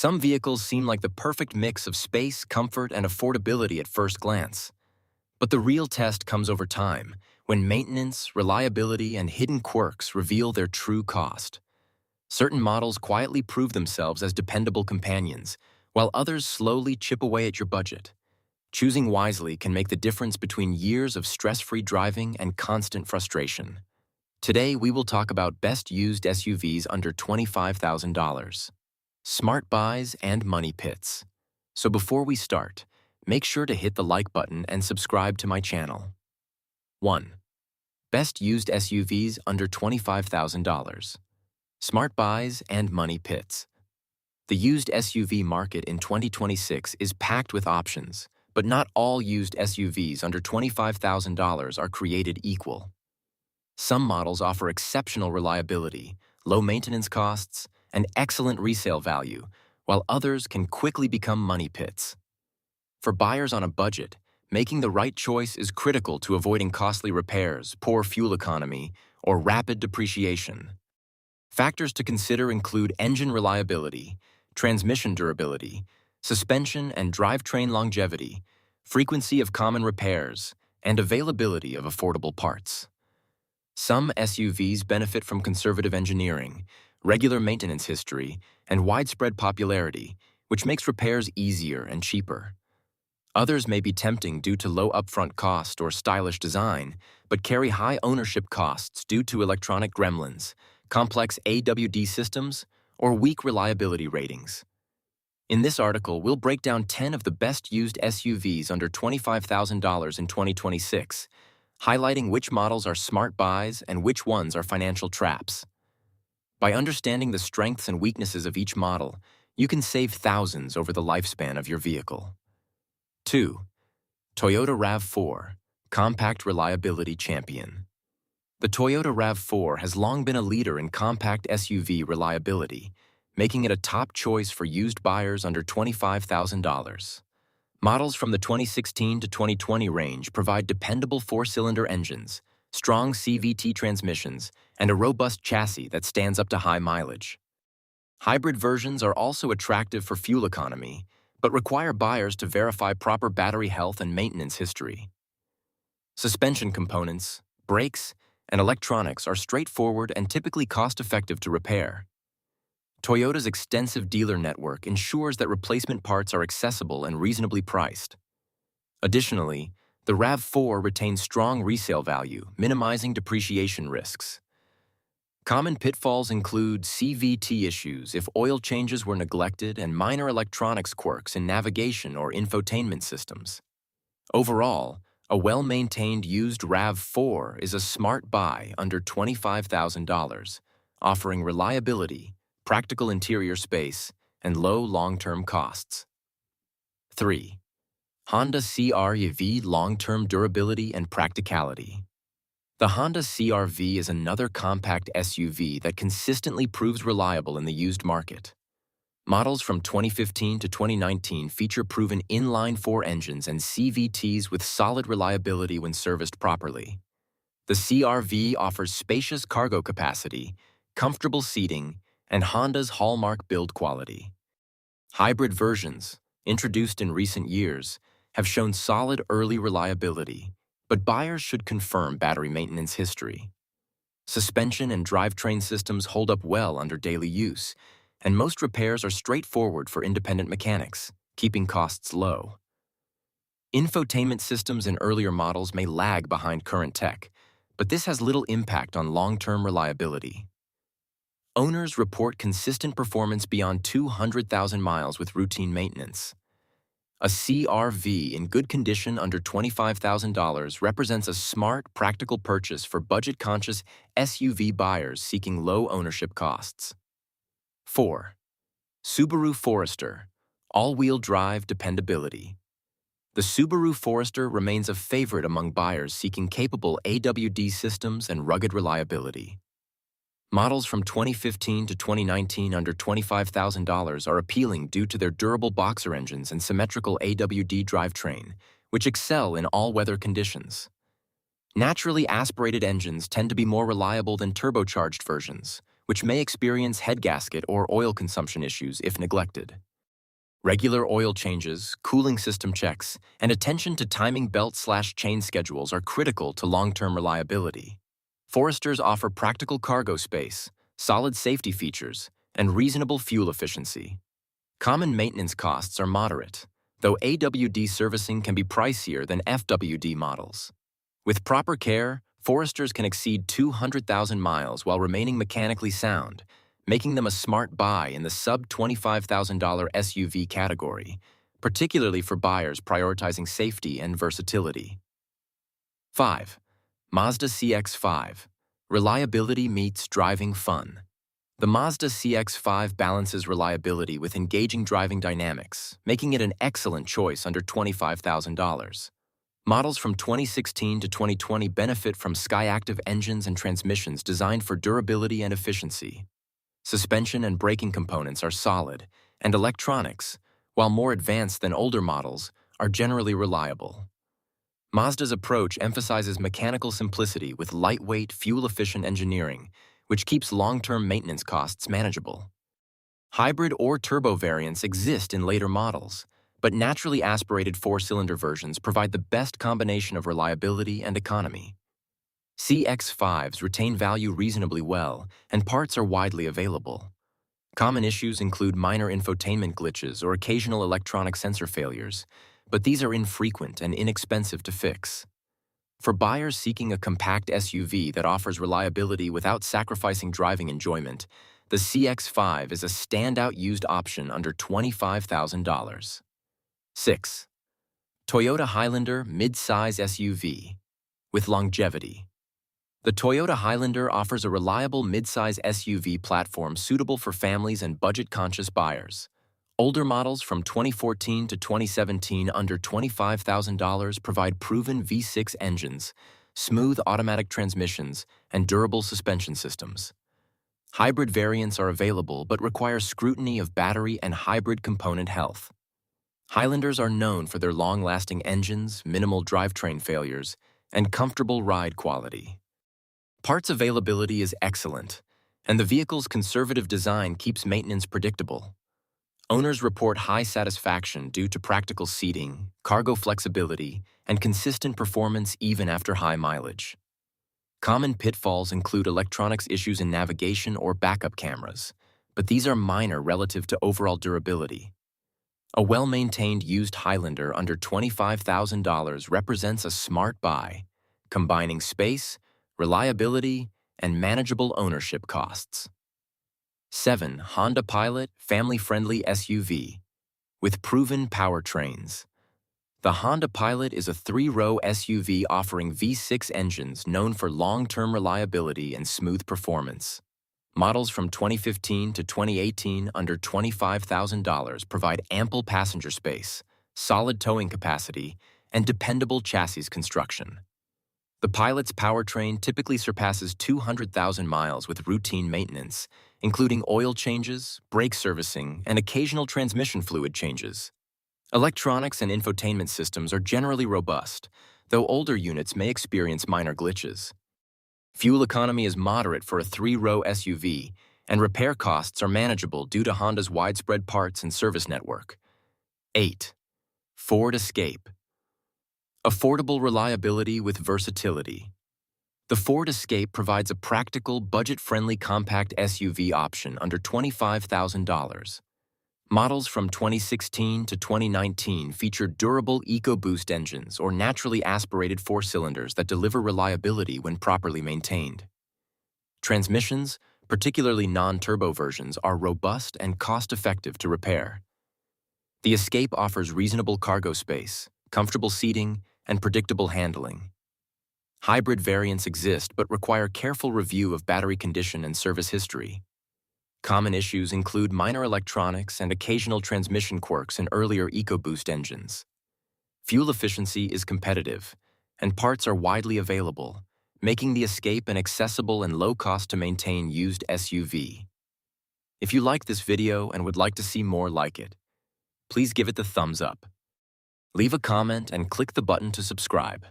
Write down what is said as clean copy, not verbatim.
Some vehicles seem like the perfect mix of space, comfort, and affordability at first glance. But the real test comes over time, when maintenance, reliability, and hidden quirks reveal their true cost. Certain models quietly prove themselves as dependable companions, while others slowly chip away at your budget. Choosing wisely can make the difference between years of stress-free driving and constant frustration. Today, we will talk about best used SUVs under $25,000. Smart buys and money pits. So before we start, make sure to hit the like button and subscribe to my channel. 1. Best used SUVs under $25,000. Smart buys and money pits. The used SUV market in 2026 is packed with options, but not all used SUVs under $25,000 are created equal. Some models offer exceptional reliability, low maintenance costs, and excellent resale value, while others can quickly become money pits. For buyers on a budget, making the right choice is critical to avoiding costly repairs, poor fuel economy, or rapid depreciation. Factors to consider include engine reliability, transmission durability, suspension and drivetrain longevity, frequency of common repairs, and availability of affordable parts. Some SUVs benefit from conservative engineering, regular maintenance history, and widespread popularity, which makes repairs easier and cheaper. Others may be tempting due to low upfront cost or stylish design, but carry high ownership costs due to electronic gremlins, complex AWD systems, or weak reliability ratings. In this article, we'll break down 10 of the best used SUVs under $25,000 in 2026, highlighting which models are smart buys and which ones are financial traps. By understanding the strengths and weaknesses of each model, you can save thousands over the lifespan of your vehicle. 2. Toyota RAV4, Compact Reliability Champion. The Toyota RAV4 has long been a leader in compact SUV reliability, making it a top choice for used buyers under $25,000. Models from the 2016 to 2020 range provide dependable four-cylinder engines, strong CVT transmissions, and a robust chassis that stands up to high mileage. Hybrid versions are also attractive for fuel economy, but require buyers to verify proper battery health and maintenance history. Suspension components, brakes, and electronics are straightforward and typically cost-effective to repair. Toyota's extensive dealer network ensures that replacement parts are accessible and reasonably priced. Additionally, the RAV4 retains strong resale value, minimizing depreciation risks. Common pitfalls include CVT issues if oil changes were neglected and minor electronics quirks in navigation or infotainment systems. Overall, a well-maintained used RAV4 is a smart buy under $25,000, offering reliability, practical interior space, and low long-term costs. 3. Honda CR-V long-term durability and practicality. The Honda CR-V is another compact SUV that consistently proves reliable in the used market. Models from 2015 to 2019 feature proven inline-four engines and CVTs with solid reliability when serviced properly. The CR-V offers spacious cargo capacity, comfortable seating, and Honda's hallmark build quality. Hybrid versions, introduced in recent years, have shown solid early reliability, but buyers should confirm battery maintenance history. Suspension and drivetrain systems hold up well under daily use, and most repairs are straightforward for independent mechanics, keeping costs low. Infotainment systems in earlier models may lag behind current tech, but this has little impact on long-term reliability. Owners report consistent performance beyond 200,000 miles with routine maintenance. A CR-V in good condition under $25,000 represents a smart, practical purchase for budget-conscious SUV buyers seeking low ownership costs. 4. Subaru Forester, all-wheel drive dependability. The Subaru Forester remains a favorite among buyers seeking capable AWD systems and rugged reliability. Models from 2015 to 2019 under $25,000 are appealing due to their durable boxer engines and symmetrical AWD drivetrain, which excel in all-weather conditions. Naturally aspirated engines tend to be more reliable than turbocharged versions, which may experience head gasket or oil consumption issues if neglected. Regular oil changes, cooling system checks, and attention to timing belt/chain schedules are critical to long-term reliability. Foresters offer practical cargo space, solid safety features, and reasonable fuel efficiency. Common maintenance costs are moderate, though AWD servicing can be pricier than FWD models. With proper care, Foresters can exceed 200,000 miles while remaining mechanically sound, making them a smart buy in the sub-$25,000 SUV category, particularly for buyers prioritizing safety and versatility. 5. Mazda CX-5. Reliability meets driving fun. The Mazda CX-5 balances reliability with engaging driving dynamics, making it an excellent choice under $25,000. Models from 2016 to 2020 benefit from Skyactiv engines and transmissions designed for durability and efficiency. Suspension and braking components are solid, and electronics, while more advanced than older models, are generally reliable. Mazda's approach emphasizes mechanical simplicity with lightweight, fuel-efficient engineering, which keeps long-term maintenance costs manageable. Hybrid or turbo variants exist in later models, but naturally aspirated four-cylinder versions provide the best combination of reliability and economy. CX-5s retain value reasonably well, and parts are widely available. Common issues include minor infotainment glitches or occasional electronic sensor failures, but these are infrequent and inexpensive to fix. For buyers seeking a compact SUV that offers reliability without sacrificing driving enjoyment, the CX-5 is a standout used option under $25,000. 6. Toyota Highlander midsize SUV. With longevity. The Toyota Highlander offers a reliable midsize SUV platform suitable for families and budget-conscious buyers. Older models from 2014 to 2017 under $25,000 provide proven V6 engines, smooth automatic transmissions, and durable suspension systems. Hybrid variants are available but require scrutiny of battery and hybrid component health. Highlanders are known for their long-lasting engines, minimal drivetrain failures, and comfortable ride quality. Parts availability is excellent, and the vehicle's conservative design keeps maintenance predictable. Owners report high satisfaction due to practical seating, cargo flexibility, and consistent performance even after high mileage. Common pitfalls include electronics issues in navigation or backup cameras, but these are minor relative to overall durability. A well-maintained used Highlander under $25,000 represents a smart buy, combining space, reliability, and manageable ownership costs. 7. Honda Pilot family-friendly SUV. With proven powertrains. The Honda Pilot is a three-row SUV offering V6 engines known for long-term reliability and smooth performance. Models from 2015 to 2018 under $25,000 provide ample passenger space, solid towing capacity, and dependable chassis construction. The Pilot's powertrain typically surpasses 200,000 miles with routine maintenance, including oil changes, brake servicing, and occasional transmission fluid changes. Electronics and infotainment systems are generally robust, though older units may experience minor glitches. Fuel economy is moderate for a three-row SUV, and repair costs are manageable due to Honda's widespread parts and service network. 8. Ford Escape. Affordable reliability with versatility. The Ford Escape provides a practical, budget-friendly compact SUV option under $25,000. Models from 2016 to 2019 feature durable EcoBoost engines or naturally aspirated four-cylinders that deliver reliability when properly maintained. Transmissions, particularly non-turbo versions, are robust and cost-effective to repair. The Escape offers reasonable cargo space, comfortable seating, and predictable handling. Hybrid variants exist but require careful review of battery condition and service history. Common issues include minor electronics and occasional transmission quirks in earlier EcoBoost engines. Fuel efficiency is competitive, and parts are widely available, making the Escape an accessible and low-cost-to-maintain used SUV. If you like this video and would like to see more like it, please give it the thumbs up. Leave a comment and click the button to subscribe.